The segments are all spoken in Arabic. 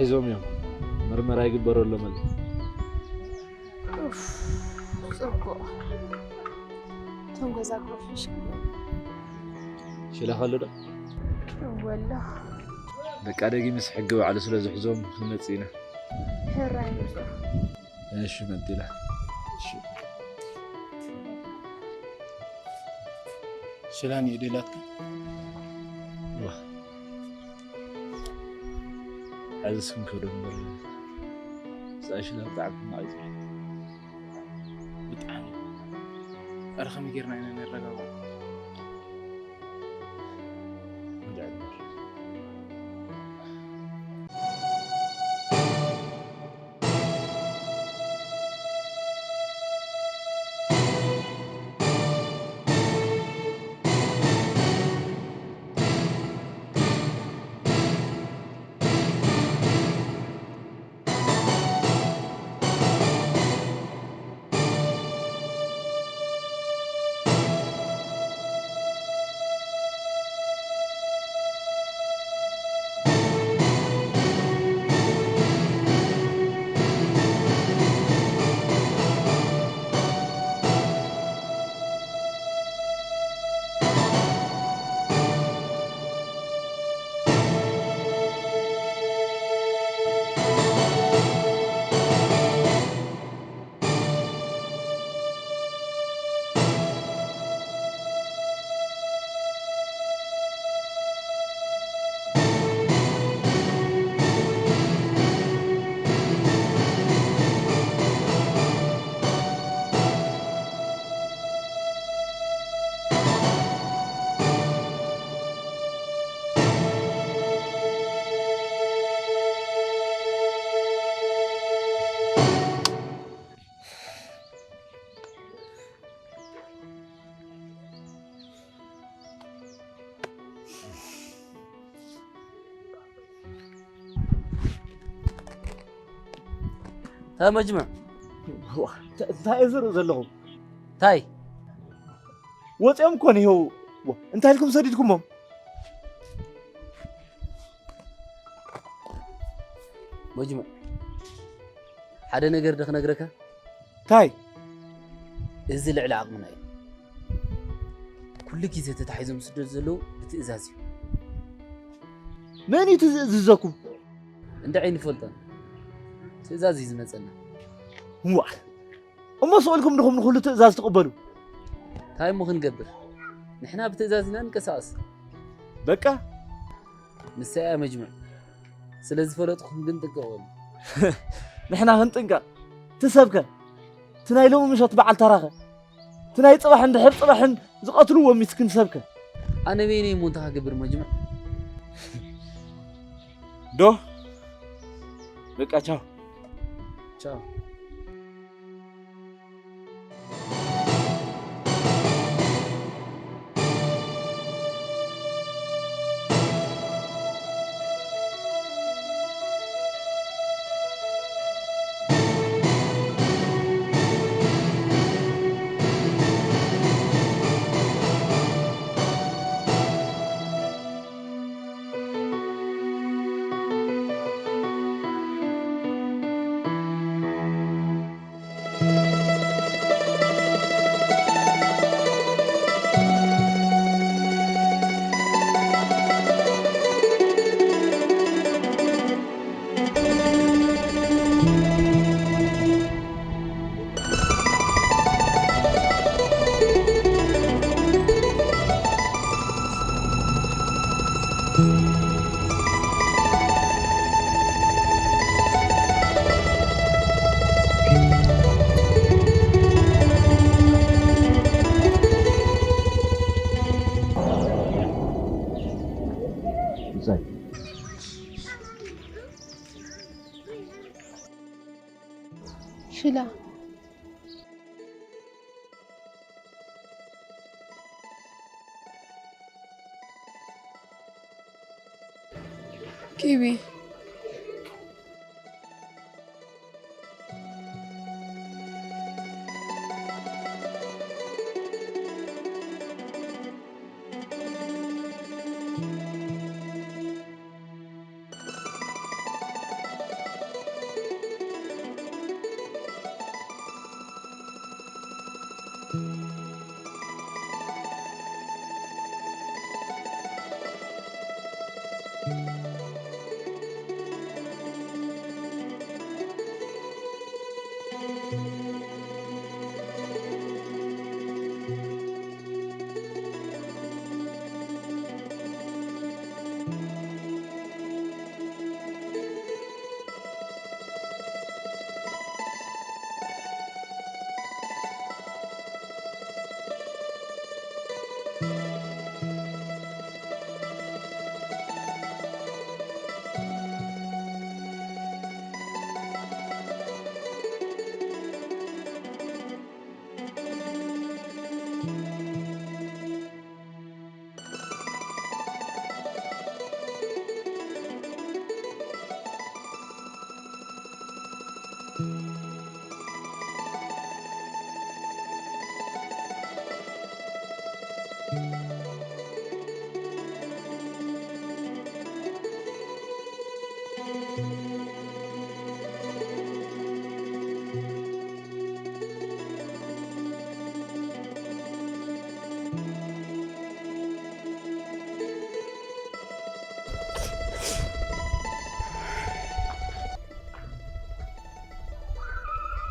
تحيزهم يوم مرمرة يقبروا له مال صبو تنقز أكبر فيش شيلا خلو ده والله بك أدقي مسح جوا على سلة زحزوم نتسينا هراي نزور إيش مديله شو شلاني إديلاتك واه عايزكم كلهم برا سأشيل أبدعكم عايزين بتعني أرخم غيرنا إن نرجعوا ها مجمع تاي زر زلهم تاي وصيام كون هو انت لكم سديدكم مجمع حدا نجر دخ نجرك تاي إزاي لعل عقمنا كل كيزة تتحيزم سدد زلو بتأزازي من يتززكم عند عين فلتان تأزازي زمزنا هو أما سؤالكم نخم نقول تأزاز تقبلوا تاي مو خنقبر نحنا بتأزازنا نكساس بكا مساء مجمع سلازي فلتكم قنت قول نحنا هنطنقا تسبكا تنايلهم مش هتبع التراغة تناي صباح عند حب صباح زقتلوا ومسكن سبكا أنا بيني منتهى قبر مجمع دو بكا تشاو تشاو شلا كيوي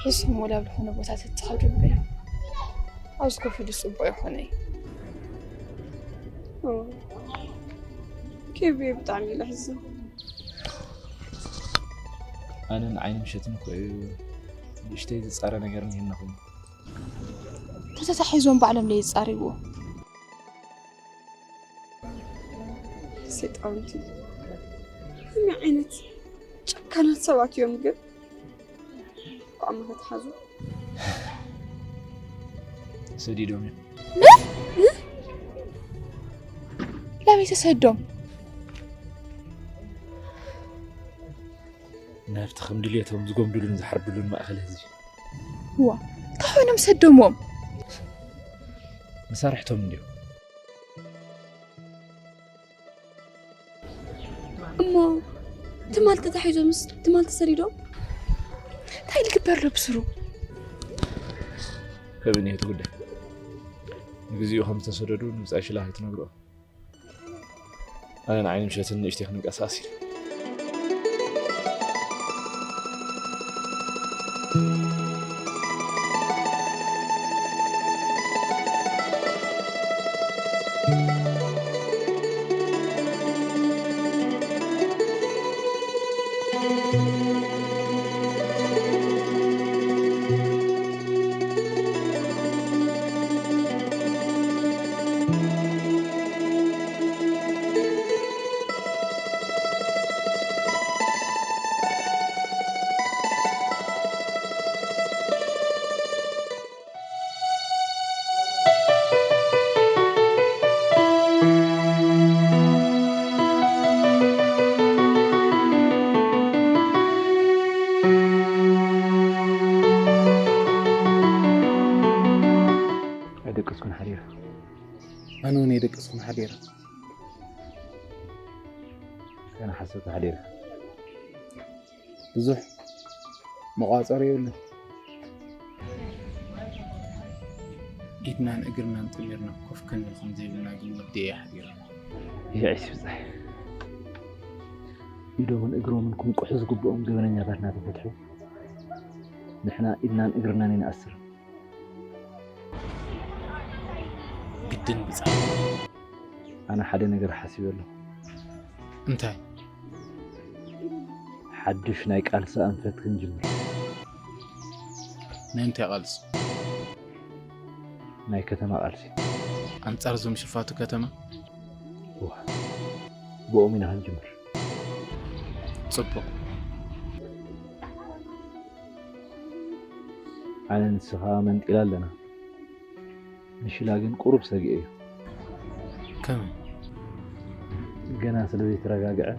حسهم ولا بالحنا بوتات التخرج بي أوسكو في الأسبوع يحوني كيف يبطعني لحظة أنا عين مشتنك اشتيت تصار نجرني هنهم تتحيزون بعلم لي يصاريوه سيطاونتي ما عينت كانت سوات يوم قبل قامها تحازو سديدهم لا يتسدهم نافت خمدليتهم زقوم دولون زحرب دولون ما أخل هزي هو كهونا مسدمهم مسارحتهم ديو أما تمال تتحيزو مس تمال تسريدهم تاي الكبر بسرو كبني هتقول نجزيو خمسة سددون بس عايش لا هيتنقرأ أنا عيني مشيتني اشتيخنك أساسي أدقسكن حريرة أنا وني دقسكن حريرة أنا حسيت حريرة بزح مقاصر يوله إدنا نقرنا نطيرنا كيف كنا الخمزي لنا قلنا بدي حريرة هي عيش بصح يدو من إقروا منكم قحز قبؤهم قبنا نيابرنا تفتحوا نحنا إدنا نقرنا نأسر بدن بصح أنا حدا نقر حاسب له انتهي حدش نايك ألسا أنفت خنجمر نانتي أغلس ناي كتما ألسي أنت أرزم شفاتو كتما بقو من هنجمر صبو أنا نسخها من إلال لنا مش لاقين قرب سريع كم جنا سلبي ترجع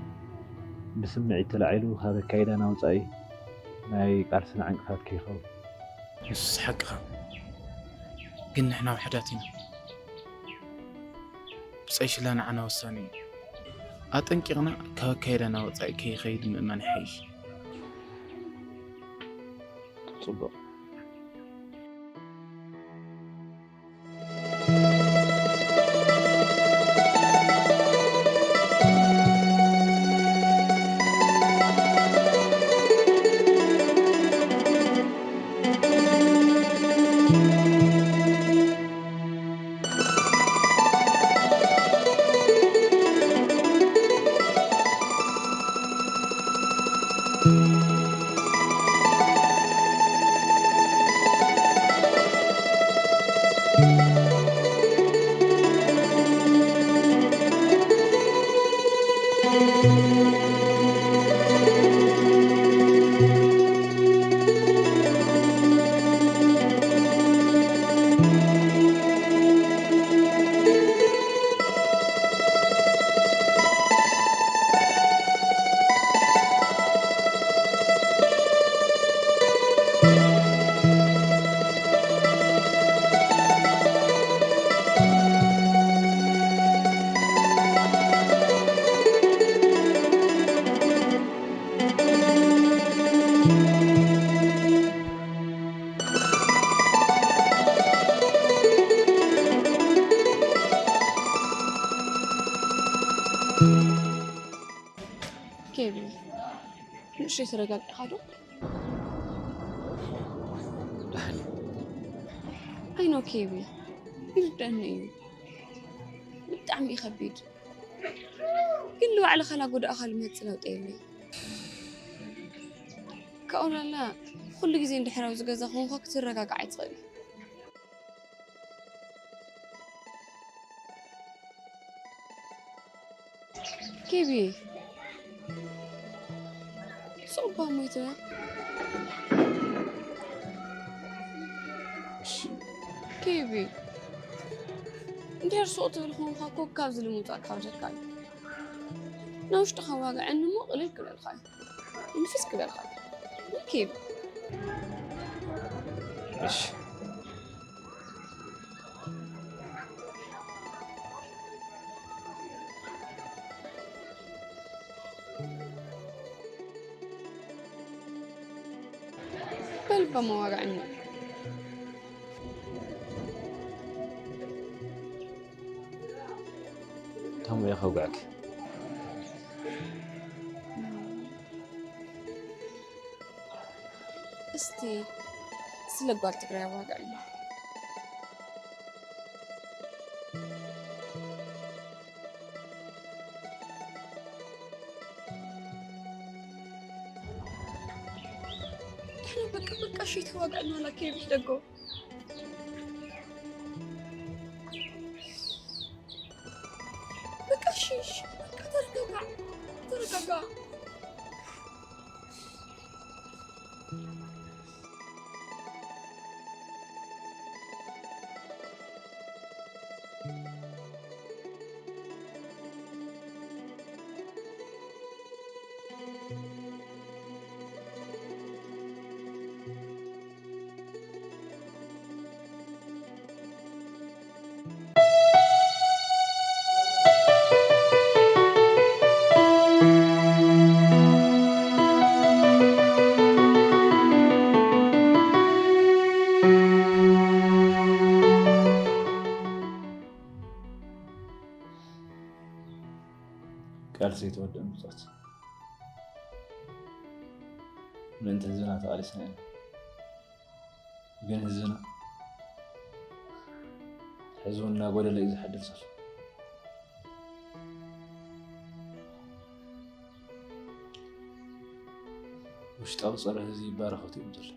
بسمعي تلعيلو هذا كيدا أنا وصاي ما يقارسنا عن قفات كيخو بس حقها قلنا إحنا وحداتنا بس أيش لنا عنا وصاني أتنكرنا كيدا أنا وصاي كي خيد ما نحيش ንእሽተይ ተረጋጊዕካ ዶ ድሓኒ ኣይኖ ኬቢ ይርድአኒ እዩ ብጣዕሚ እዩ ከቢድ ግን ንባዕልኻ ላጎዳእኻ ልመፅእ ለውጢ የብለይ ካብኡ ላላ ኩሉ ግዜ እንድሕራዊ ዝገዛ ኮንካ ክትረጋጋዕ ኣይትኽእል ኬቢ صعبة مويتة كيبي ندير صوت بالخون خاكو كابز الموتا كابجت كاي نوش تخواقع انه مو قليل كل الخاي نفس كل الخاي كيبي እሺ بلبا مواقع عني تم يا خوقعك استي سلقوا تقرا واقعني بقى شي توقعنا ولا كيف دقوا بقى شيش بقى ترقع ቃልሲ ተወደእ ምጽት من تهزنا تعالي سنين بين هزنا حزوننا ولا لا إذا حد صار وش توصل هذه بارختي أمدل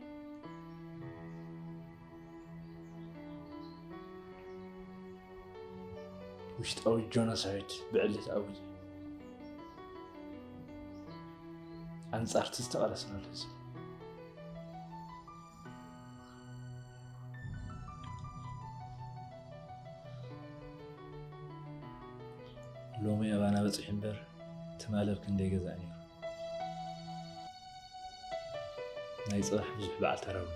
وش تقوي جونوسايد بعلة أول أنصار تستقال سنة لازم لومي أبانا بصحين بر تمالب كندي جزاني ناي صح بزح بعد تراون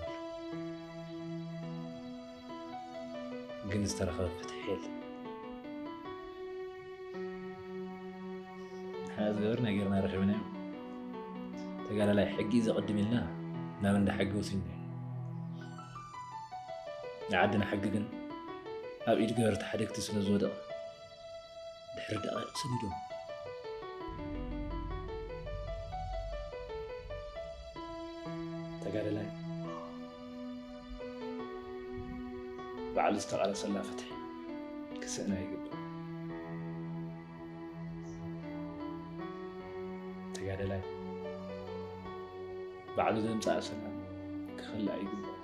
جنس ترخى فتحيل هذا غيرنا غيرنا رخبنا تقال لا حقي إذا قدم لنا لا من ده حقه وسنة عدنا حققن أبيد قارت حدك تسنى زودا دحر دقائق سنيدو تقال لا بعد استقال سلا فتحي كسأنا يقبل تقال لا بعد ذا مصاع سلام كخلع يقبل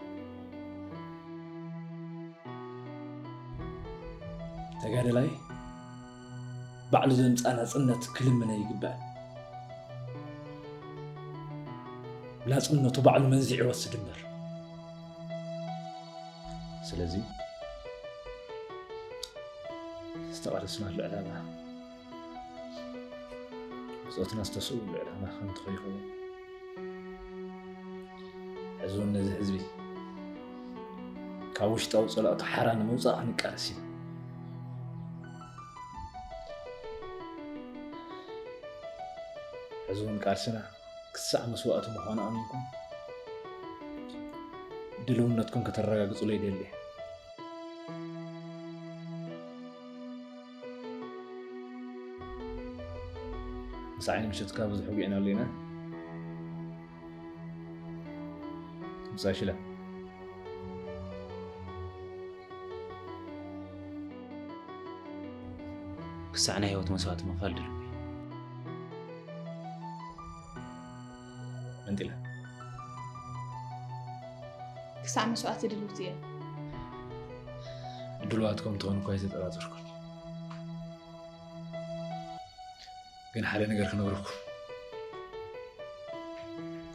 تقال لاي بعد ذا مصاع صنت كلمنا يقبل لا صنته بعد منزع يوسد النار سلازي استوعب اسمه العلامة صوتنا استسوء العلامة خنت خيخو حزون نزه حزبي كاوش توصل حران موضع عن كارسين حزون كارسنا كساع مسوقات مخوانا أمينكم دلونتكم كترقاقصوا لي ديالي مساعين مشت كابز حقيقنا لينا مصاشلة كسعنا هيوت مسوات مفالدل منتلا كسع مسوات دلوتي دلواتكم تكونوا كويس تراتركم كان حالي نقدر نقولكم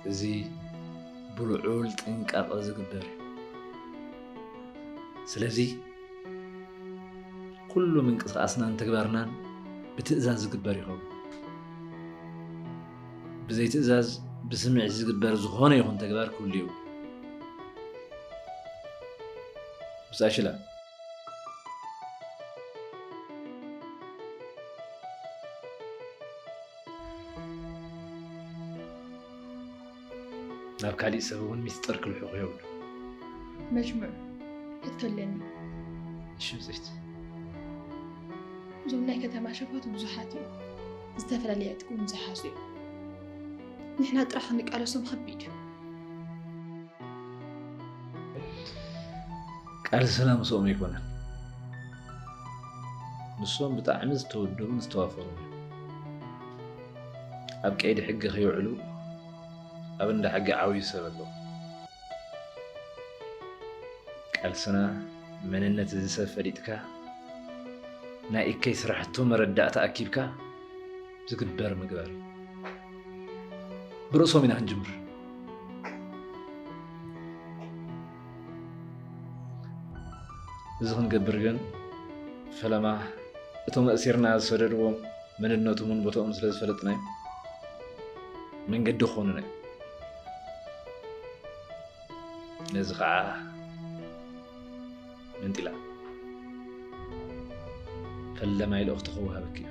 زي بلعول تنقاق زغبر سلازي كل من قصاصنا تكبرنا بتئزاز زغبر يخو بزي تئزاز بسمع زغبر زخونه يكون تكبر كل يوم مساشلا ناب كالي سبون مستر كل حقوق يقول مجموع اتكلمني شو زيت زمنا كتما شفات بزحاتي استفلا لي تكون زحاسي نحنا طرح نقالسهم خبيد قال سلام صوم يكون نصوم بتاع مز تودو مستوافر اب قيد حق خيوعلو اب عند حق عاوي سبلو قال سنا مننت زي فريدك ناي كي سرحتو مردات اكيبك زغبر مغبر برسو من هنجمر زغن قبرغن فلما اتوم اسيرنا سددوم مننتو من بوتوم سلاز فلطنا من قد خوننا نزغع منتلا فلما الاخت خوها بكي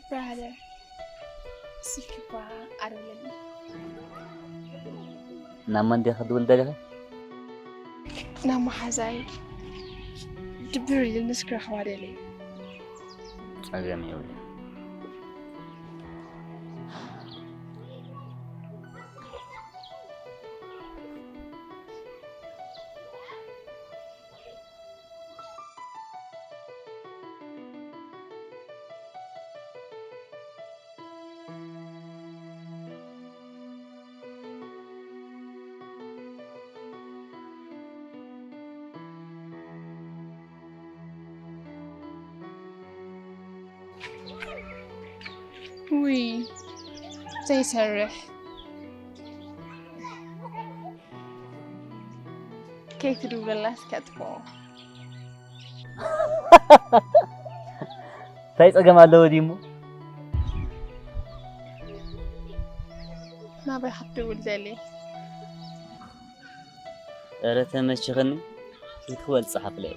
brother سيكبا أرولني نعم دي خدول دلها نعم حزاي دبري لنسكر حوالي أجمع يولي وي زي سرح كيف تدور الله سكتفو እንታይ ፀገም ኣለዎ ዲሞ ናበይ ክትድውል ዘሊ ኧረ ተመችኸኒ ክትወል ፀሓፍ ላይ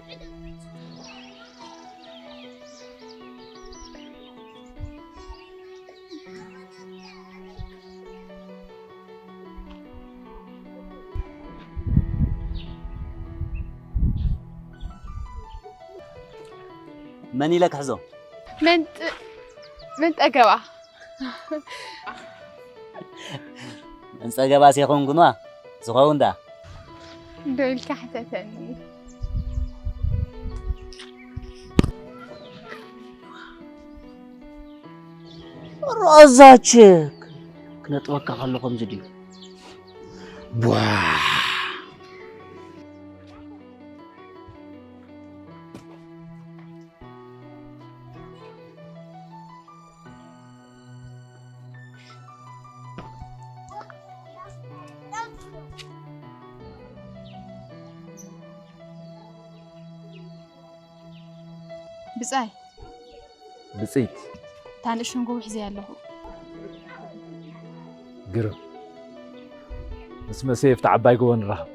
من لك حزو من تقبع من تقبع سيخون قنوا زخون دا دول كحتتني رازاتشك كنا توقع خلقهم جديد بواه بصاي بصيت تاني شنقو حزي الله قرب اسمه سيف تعباي جوان راه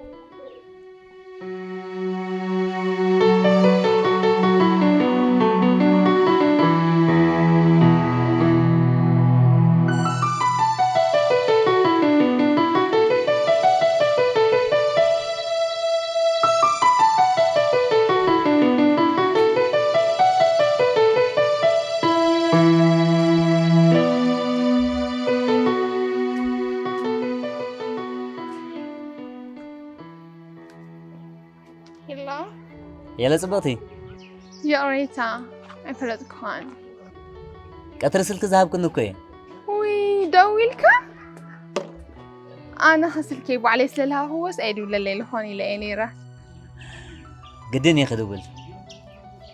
يلا صبغتي يا ريتا افرد كان قطر سلك ذهب كنو كوي وي دويلك انا خسلكي ابو علي سلها هو سعيد ولا الليل هوني لاني راه قدني ياخذ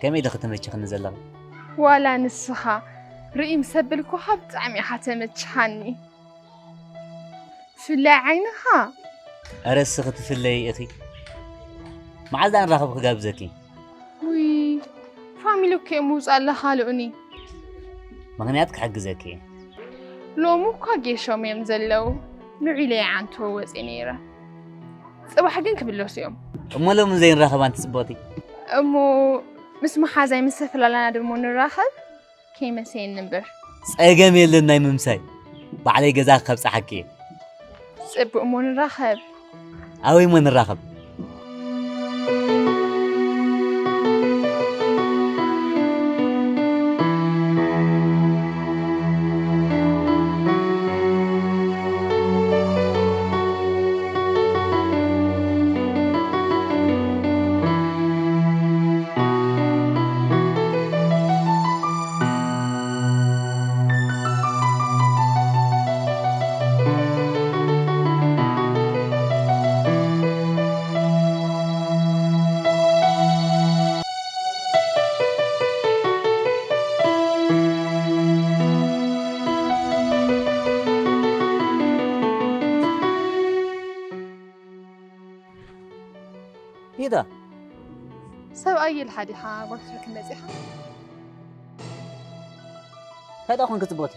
كم يدخل تمشي خلنا زلغ ولا نسخه رئي مسبلكو حبط عمي حتمتشحني فلا عينها ارسخت في اللي اخي ما عاد نراخب خغابزكي وي فاميلوك موز الله خالقني مغنياتك حجزكي لو مو كاجيشوم يمزلو نعيلي عن توز انيره صباح جن كبلوسيوم امو لو من زين راخب انت صبوتي امو مسمحه زي مسفل لنا دمو نراخب كيما سين نمبر صيغم يلنا يممساي بعلي جزا خبص حكي صب امو نراخب اوي من نراخب كده سو اي الحديحه قلت لك مزيحه هذا اخوان كتبوتي